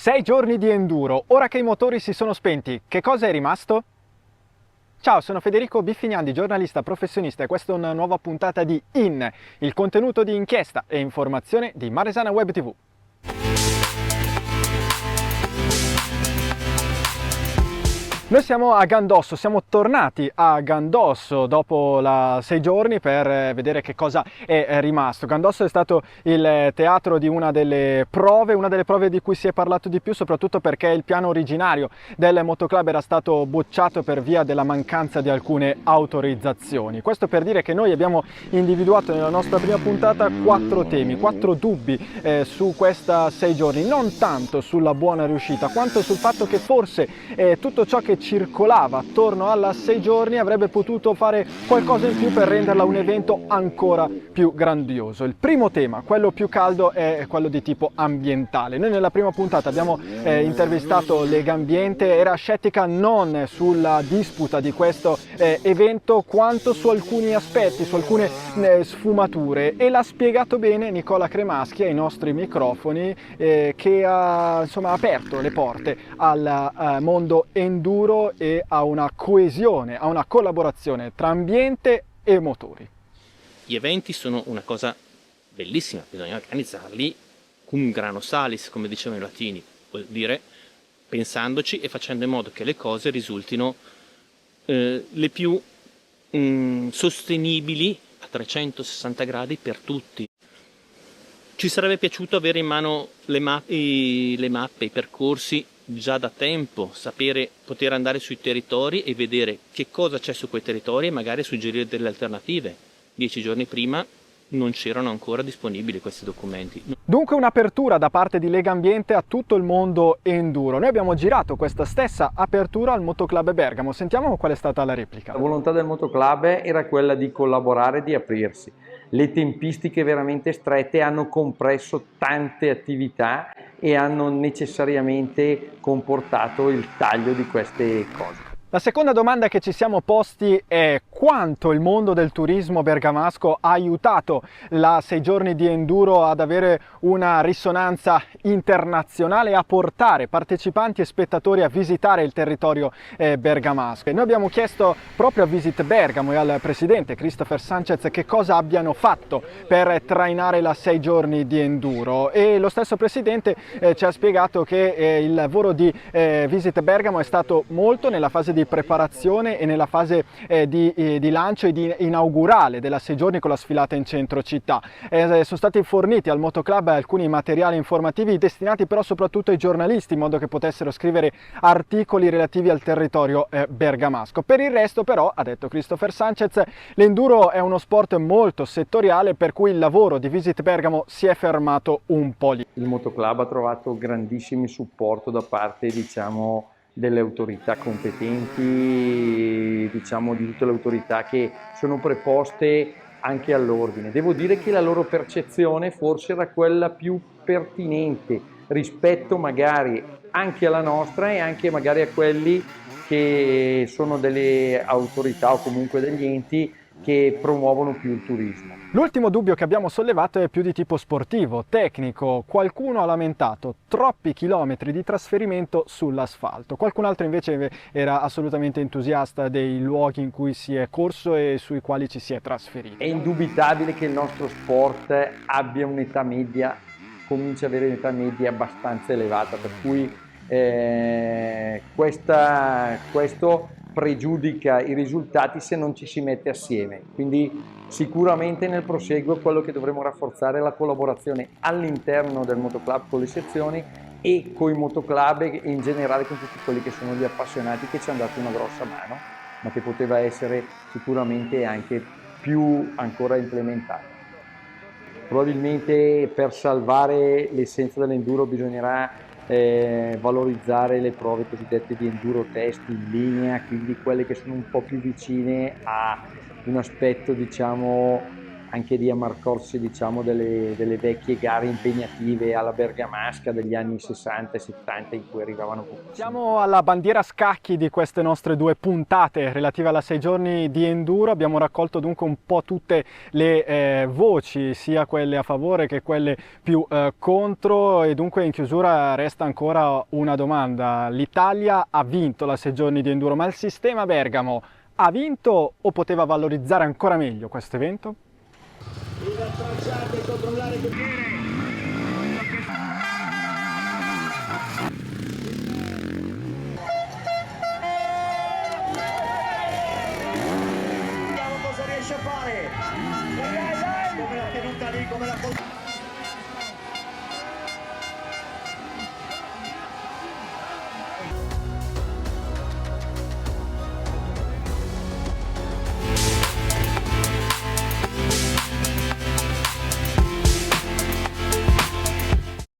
6 giorni di enduro, ora che i motori si sono spenti, che cosa è rimasto? Ciao, sono Federico Biffignandi, giornalista professionista e questa è una nuova puntata di IN, il contenuto di inchiesta e informazione di Maresana Web TV. Noi siamo a Gandosso, siamo tornati a Gandosso dopo 6 giorni per vedere che cosa è rimasto. Gandosso è stato il teatro di una delle prove di cui si è parlato di più, soprattutto perché il piano originario del motoclub era stato bocciato per via della mancanza di alcune autorizzazioni. Questo per dire che noi abbiamo individuato nella nostra prima puntata 4 temi, 4 dubbi su questa 6 giorni, non tanto sulla buona riuscita quanto sul fatto che forse tutto ciò che circolava attorno alla 6 giorni avrebbe potuto fare qualcosa in più per renderla un evento ancora più grandioso. Il primo tema, quello più caldo, è quello di tipo ambientale. Noi nella prima puntata abbiamo intervistato Legambiente, era scettica non sulla disputa di questo evento quanto su alcuni aspetti, su alcune sfumature, e l'ha spiegato bene Nicola Cremaschi ai nostri microfoni, che ha aperto le porte al mondo enduro e a una coesione, a una collaborazione tra ambiente e motori. Gli eventi sono una cosa bellissima, bisogna organizzarli cum grano salis, come dicevano i latini, vuol dire pensandoci e facendo in modo che le cose risultino le più sostenibili a 360 gradi per tutti. Ci sarebbe piaciuto avere in mano le mappe, i percorsi già da tempo, poter andare sui territori e vedere che cosa c'è su quei territori e magari suggerire delle alternative. 10 giorni prima non c'erano ancora disponibili questi documenti. Dunque un'apertura da parte di Legambiente a tutto il mondo enduro. Noi abbiamo girato questa stessa apertura al Motoclub Bergamo. Sentiamo qual è stata la replica. La volontà del Motoclub era quella di collaborare, di aprirsi. Le tempistiche veramente strette hanno compresso tante attività e hanno necessariamente comportato il taglio di queste cose. La seconda domanda che ci siamo posti è quanto il mondo del turismo bergamasco ha aiutato la 6 giorni di enduro ad avere una risonanza internazionale e a portare partecipanti e spettatori a visitare il territorio bergamasco. E noi abbiamo chiesto proprio a Visit Bergamo e al presidente Christopher Sanchez che cosa abbiano fatto per trainare la 6 giorni di enduro, e lo stesso presidente ci ha spiegato che il lavoro di Visit Bergamo è stato molto nella fase di preparazione e nella fase di lancio e di inaugurale della 6 giorni con la sfilata in centro città. Sono stati forniti al Motoclub alcuni materiali informativi destinati però soprattutto ai giornalisti, in modo che potessero scrivere articoli relativi al territorio bergamasco. Per il resto però, ha detto Christopher Sanchez, l'enduro è uno sport molto settoriale, per cui il lavoro di Visit Bergamo si è fermato un po' lì. Il Motoclub ha trovato grandissimi supporto da parte, delle autorità competenti, di tutte le autorità che sono preposte anche all'ordine. Devo dire che la loro percezione forse era quella più pertinente rispetto magari anche alla nostra e anche magari a quelli che sono delle autorità o comunque degli enti che promuovono più il turismo. L'ultimo dubbio che abbiamo sollevato è più di tipo sportivo, tecnico. Qualcuno ha lamentato troppi chilometri di trasferimento sull'asfalto, qualcun altro invece era assolutamente entusiasta dei luoghi in cui si è corso e sui quali ci si è trasferiti. È indubitabile che il nostro sport abbia un'età media, comincia ad avere un'età media abbastanza elevata, per cui questo pregiudica i risultati se non ci si mette assieme. Quindi sicuramente nel proseguo quello che dovremo rafforzare è la collaborazione all'interno del motoclub con le sezioni e con i motoclub e in generale con tutti quelli che sono gli appassionati che ci hanno dato una grossa mano, ma che poteva essere sicuramente anche più ancora implementata. Probabilmente per salvare l'essenza dell'enduro bisognerà valorizzare le prove cosiddette di enduro test in linea, quindi quelle che sono un po' più vicine a un aspetto anche di Amarcorsi, diciamo, delle vecchie gare impegnative alla bergamasca degli anni 60 e 70 in cui arrivavano pochissimi. Siamo alla bandiera a scacchi di queste nostre due puntate relative alla 6 giorni di enduro. Abbiamo raccolto dunque un po' tutte le voci, sia quelle a favore che quelle più contro, e dunque in chiusura resta ancora una domanda. L'Italia ha vinto la 6 giorni di enduro, ma il sistema Bergamo ha vinto o poteva valorizzare ancora meglio questo evento? Il tracciato e controllare il potere. Vediamo cosa riesce a fare. Come la tenuta lì, come la